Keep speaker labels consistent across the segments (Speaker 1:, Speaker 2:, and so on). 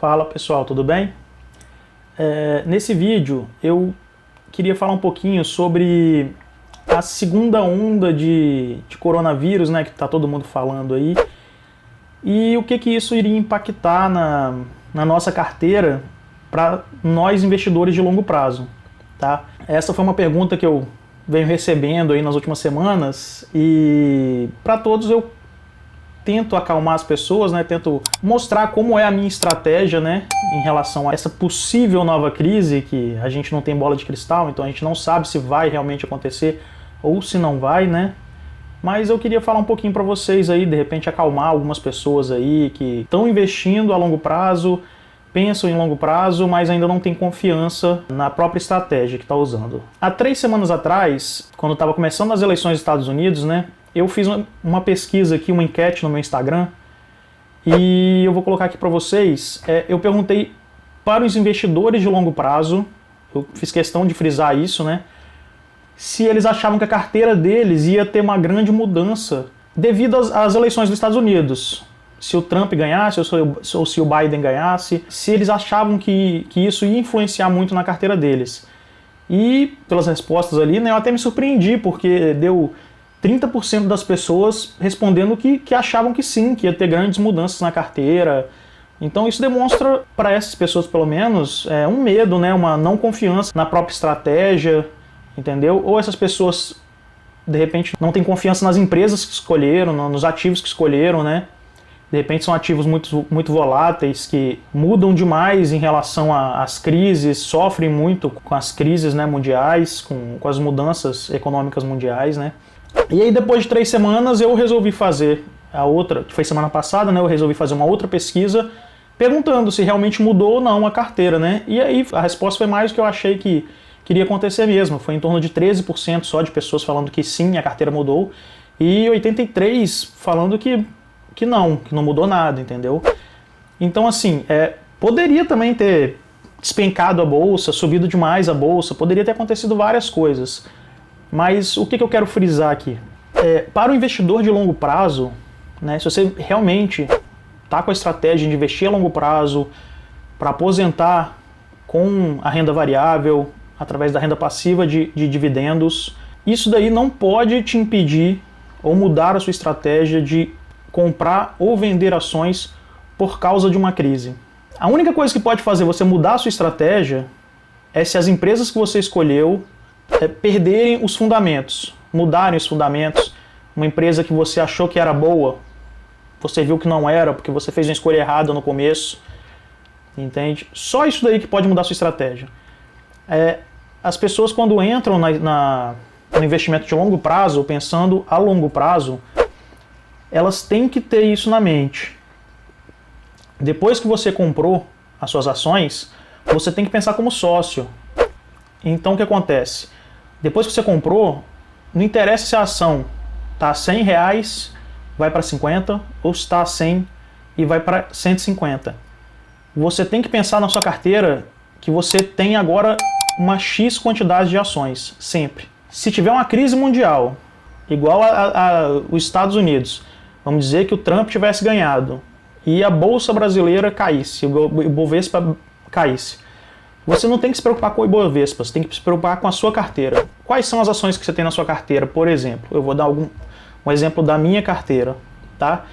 Speaker 1: Fala pessoal, tudo bem? Nesse vídeo eu queria falar um pouquinho sobre a segunda onda de coronavírus, né, que está todo mundo falando aí, e o que isso iria impactar na nossa carteira para nós investidores de longo prazo, tá? Essa foi uma pergunta que eu venho recebendo aí nas últimas semanas e para todos eu tento acalmar as pessoas, né? Tento mostrar como é a minha estratégia, né, em relação a essa possível nova crise, que a gente não tem bola de cristal, então a gente não sabe se vai realmente acontecer ou se não vai, né? Mas eu queria falar um pouquinho para vocês aí, de repente acalmar algumas pessoas aí que estão investindo a longo prazo, pensam em longo prazo, mas ainda não tem confiança na própria estratégia que está usando. Há 3 semanas atrás, quando estava começando as eleições dos Estados Unidos, né, eu fiz uma pesquisa aqui, uma enquete no meu Instagram, e eu vou colocar aqui para vocês. Eu perguntei para os investidores de longo prazo, eu fiz questão de frisar isso, né, se eles achavam que a carteira deles ia ter uma grande mudança devido às eleições dos Estados Unidos. Se o Trump ganhasse ou se o Biden ganhasse, se eles achavam que isso ia influenciar muito na carteira deles. E pelas respostas ali, né, eu até me surpreendi, porque deu 30% das pessoas respondendo que achavam que sim, que ia ter grandes mudanças na carteira. Então isso demonstra para essas pessoas, pelo menos, um medo, né, uma não confiança na própria estratégia, entendeu? Ou essas pessoas, de repente, não têm confiança nas empresas que escolheram, nos ativos que escolheram, né? De repente são ativos muito voláteis, que mudam demais em relação às crises, sofrem muito com as crises, né, mundiais, com as mudanças econômicas mundiais, né? E aí depois de 3 semanas eu resolvi fazer a outra, que foi semana passada, né, eu resolvi fazer uma outra pesquisa perguntando se realmente mudou ou não a carteira, né? E aí a resposta foi mais do que eu achei que queria acontecer mesmo. Foi em torno de 13% só de pessoas falando que sim, a carteira mudou, e 83% falando que não mudou nada, entendeu? Então assim, poderia também ter despencado a bolsa, subido demais a bolsa, poderia ter acontecido várias coisas. Mas o que eu quero frisar aqui? Para o investidor de longo prazo, né, se você realmente está com a estratégia de investir a longo prazo, para aposentar com a renda variável, através da renda passiva de dividendos, isso daí não pode te impedir ou mudar a sua estratégia de comprar ou vender ações por causa de uma crise. A única coisa que pode fazer você mudar a sua estratégia é se as empresas que você escolheu perderem os fundamentos, mudarem os fundamentos. Uma empresa que você achou que era boa, você viu que não era, porque você fez uma escolha errada no começo, entende? Só isso daí que pode mudar a sua estratégia. As pessoas, quando entram no investimento de longo prazo, pensando a longo prazo, elas têm que ter isso na mente. Depois que você comprou as suas ações, você tem que pensar como sócio. Então o que acontece? Depois que você comprou, não interessa se a ação está a R$100, vai para 50, ou se está a 100 e vai para 150. Você tem que pensar na sua carteira que você tem agora uma X quantidade de ações, sempre. Se tiver uma crise mundial, igual os Estados Unidos, vamos dizer que o Trump tivesse ganhado e a Bolsa Brasileira caísse, o Ibovespa caísse, você não tem que se preocupar com o Ibovespa, você tem que se preocupar com a sua carteira. Quais são as ações que você tem na sua carteira, por exemplo? Eu vou dar um exemplo da minha carteira, tá?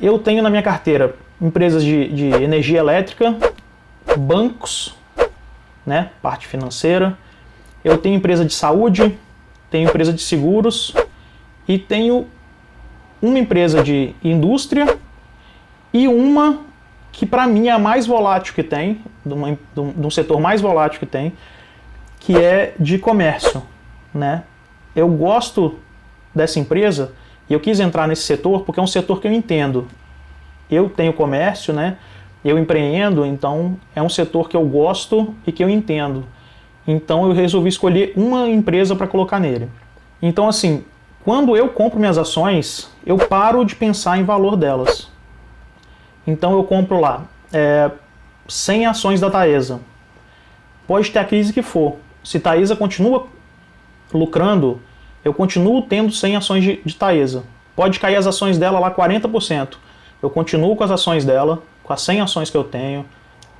Speaker 1: Eu tenho na minha carteira empresas de energia elétrica, bancos, né, parte financeira, eu tenho empresa de saúde, tenho empresa de seguros e tenho uma empresa de indústria e uma que para mim é a mais volátil que tem, de um setor mais volátil que tem, que é de comércio, né? Eu gosto dessa empresa e eu quis entrar nesse setor porque é um setor que eu entendo. Eu tenho comércio, né? Eu empreendo, então é um setor que eu gosto e que eu entendo. Então eu resolvi escolher uma empresa para colocar nele. Então assim, quando eu compro minhas ações, eu paro de pensar em valor delas. Então eu compro lá 100 ações da Taesa. Pode ter a crise que for. Se Taesa continua lucrando, eu continuo tendo 100 ações de Taesa. Pode cair as ações dela lá 40%. Eu continuo com as ações dela, com as 100 ações que eu tenho,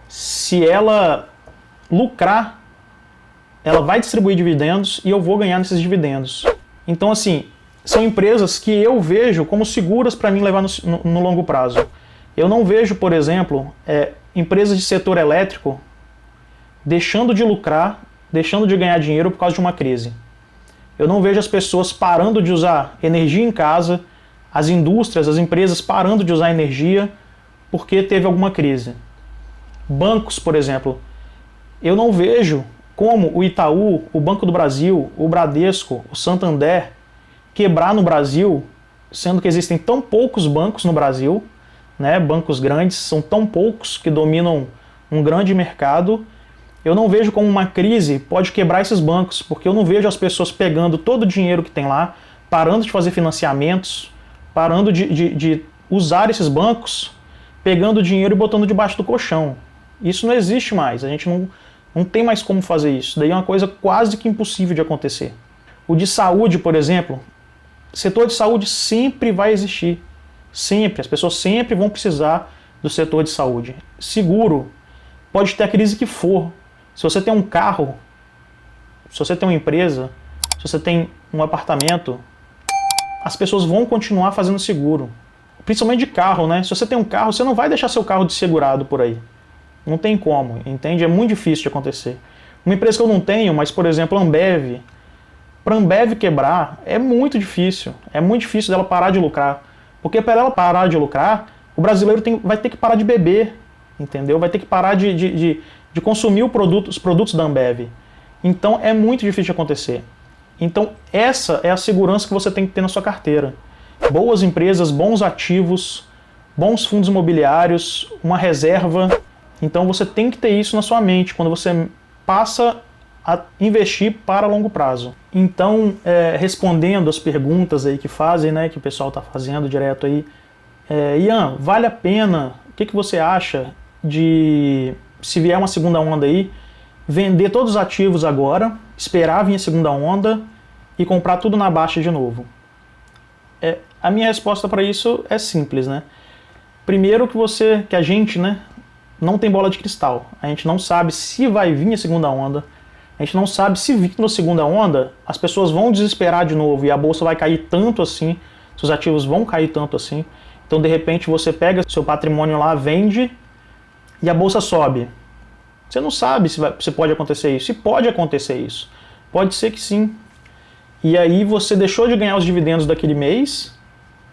Speaker 1: se ela lucrar, ela vai distribuir dividendos e eu vou ganhar nesses dividendos. Então, assim, são empresas que eu vejo como seguras para mim levar no longo prazo. Eu não vejo, por exemplo, empresas de setor elétrico deixando de lucrar, deixando de ganhar dinheiro por causa de uma crise. Eu não vejo as pessoas parando de usar energia em casa, as indústrias, as empresas parando de usar energia porque teve alguma crise. Bancos, por exemplo, eu não vejo como o Itaú, o Banco do Brasil, o Bradesco, o Santander quebrar no Brasil, sendo que existem tão poucos bancos no Brasil, né? Bancos grandes, são tão poucos que dominam um grande mercado. Eu não vejo como uma crise pode quebrar esses bancos, porque eu não vejo as pessoas pegando todo o dinheiro que tem lá, parando de fazer financiamentos, parando de usar esses bancos, pegando o dinheiro e botando debaixo do colchão. Isso não existe mais, a gente não tem mais como fazer isso. Daí é uma coisa quase que impossível de acontecer. O de saúde, por exemplo, setor de saúde sempre vai existir. Sempre, as pessoas sempre vão precisar do setor de saúde. Seguro, pode ter a crise que for. Se você tem um carro, se você tem uma empresa, se você tem um apartamento, as pessoas vão continuar fazendo seguro. Principalmente de carro, né? Se você tem um carro, você não vai deixar seu carro desegurado por aí. Não tem como, entende? É muito difícil de acontecer. Uma empresa que eu não tenho, mas, por exemplo, a Ambev. Para a Ambev quebrar, é muito difícil. É muito difícil dela parar de lucrar. Porque para ela parar de lucrar, o brasileiro vai ter que parar de beber, entendeu? Vai ter que parar de consumir os produtos da Ambev. Então é muito difícil de acontecer. Então essa é a segurança que você tem que ter na sua carteira. Boas empresas, bons ativos, bons fundos imobiliários, uma reserva. Então você tem que ter isso na sua mente quando você passa a investir para longo prazo. Então, respondendo as perguntas aí que fazem, né, que o pessoal está fazendo direto aí, Ian, vale a pena? O que você acha de, se vier uma segunda onda aí, vender todos os ativos agora, esperar vir a segunda onda e comprar tudo na baixa de novo? A minha resposta para isso é simples, né? Primeiro que a gente, né, não tem bola de cristal. A gente não sabe se vai vir a segunda onda. A gente não sabe se vir na segunda onda, as pessoas vão desesperar de novo e a bolsa vai cair tanto assim, seus ativos vão cair tanto assim. Então, de repente, você pega seu patrimônio lá, vende e a bolsa sobe. Você não sabe se pode acontecer isso. Se pode acontecer isso. Pode ser que sim. E aí você deixou de ganhar os dividendos daquele mês,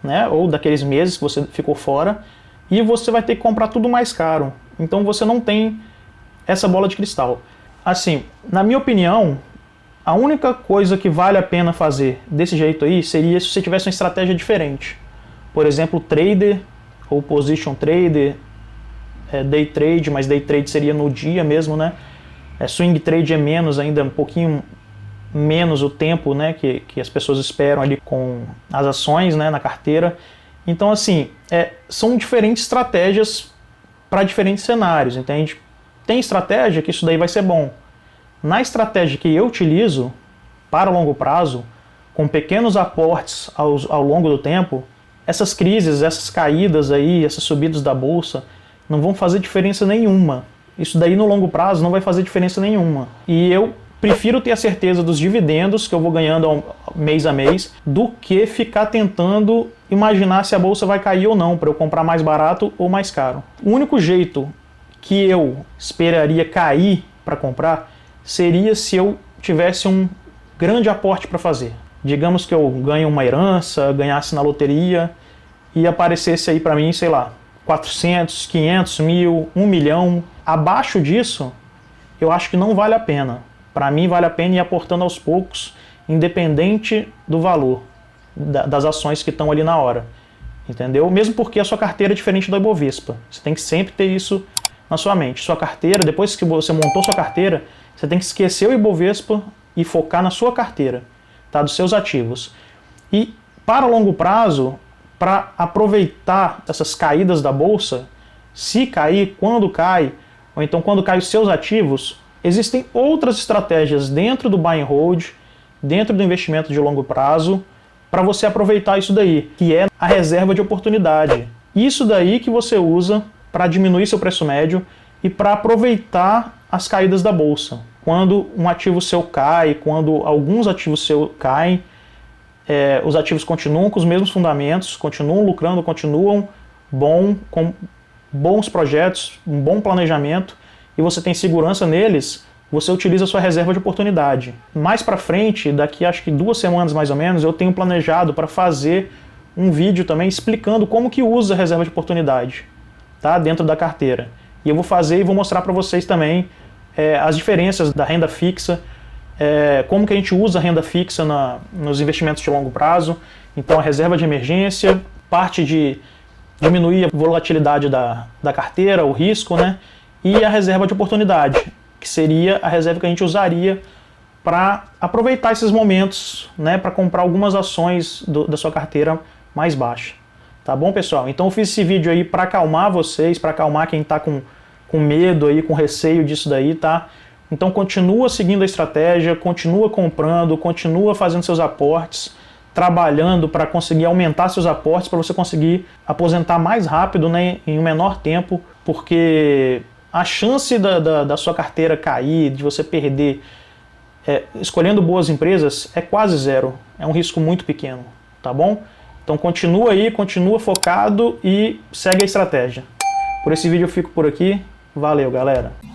Speaker 1: né, ou daqueles meses que você ficou fora, e você vai ter que comprar tudo mais caro. Então você não tem essa bola de cristal. Assim, na minha opinião, a única coisa que vale a pena fazer desse jeito aí seria se você tivesse uma estratégia diferente. Por exemplo, trader ou position trader, day trade, mas day trade seria no dia mesmo, né? Swing trade é menos ainda, um pouquinho menos o tempo, né, que as pessoas esperam ali com as ações, né, na carteira. Então, assim, são diferentes estratégias para diferentes cenários, entende? Tem estratégia que isso daí vai ser bom. Na estratégia que eu utilizo para longo prazo, com pequenos aportes ao longo do tempo, essas crises, essas caídas aí, essas subidas da bolsa, não vão fazer diferença nenhuma. Isso daí no longo prazo não vai fazer diferença nenhuma. E eu prefiro ter a certeza dos dividendos que eu vou ganhando mês a mês do que ficar tentando imaginar se a bolsa vai cair ou não, para eu comprar mais barato ou mais caro. O único jeito que eu esperaria cair para comprar seria se eu tivesse um grande aporte para fazer. Digamos que eu ganhe uma herança, ganhasse na loteria e aparecesse aí para mim, sei lá, 400, 500 mil, 1 milhão. Abaixo disso, eu acho que não vale a pena. Para mim, vale a pena ir aportando aos poucos, independente do valor das ações que estão ali na hora. Entendeu? Mesmo porque a sua carteira é diferente da Ibovespa. Você tem que sempre ter isso na sua mente. Sua carteira, depois que você montou sua carteira, você tem que esquecer o Ibovespa e focar na sua carteira, tá? Dos seus ativos. E para longo prazo, para aproveitar essas caídas da bolsa, se cair, quando cai, ou então quando caem os seus ativos, existem outras estratégias dentro do buy and hold, dentro do investimento de longo prazo, para você aproveitar isso daí, que é a reserva de oportunidade. Isso daí que você usa para diminuir seu preço médio e para aproveitar as caídas da bolsa. Quando um ativo seu cai, quando alguns ativos seus caem, os ativos continuam com os mesmos fundamentos, continuam lucrando, continuam com bons projetos, um bom planejamento, e você tem segurança neles, você utiliza a sua reserva de oportunidade. Mais para frente, daqui acho que 2 semanas mais ou menos, eu tenho planejado para fazer um vídeo também explicando como que usa a reserva de oportunidade, tá? Dentro da carteira. E eu vou fazer e vou mostrar para vocês também as diferenças da renda fixa, como que a gente usa a renda fixa nos investimentos de longo prazo. Então a reserva de emergência, parte de diminuir a volatilidade da carteira, o risco, né? E a reserva de oportunidade, que seria a reserva que a gente usaria para aproveitar esses momentos, né? Para comprar algumas ações da sua carteira mais baixa. Tá bom, pessoal? Então eu fiz esse vídeo aí para acalmar vocês, para acalmar quem está com medo aí, com receio disso daí, tá? Então continua seguindo a estratégia, continua comprando, continua fazendo seus aportes, trabalhando para conseguir aumentar seus aportes, para você conseguir aposentar mais rápido, né, em um menor tempo, porque a chance da sua carteira cair, de você perder, escolhendo boas empresas, é quase zero. É um risco muito pequeno, tá bom? Então continua aí, continua focado e segue a estratégia. Por esse vídeo eu fico por aqui. Valeu, galera!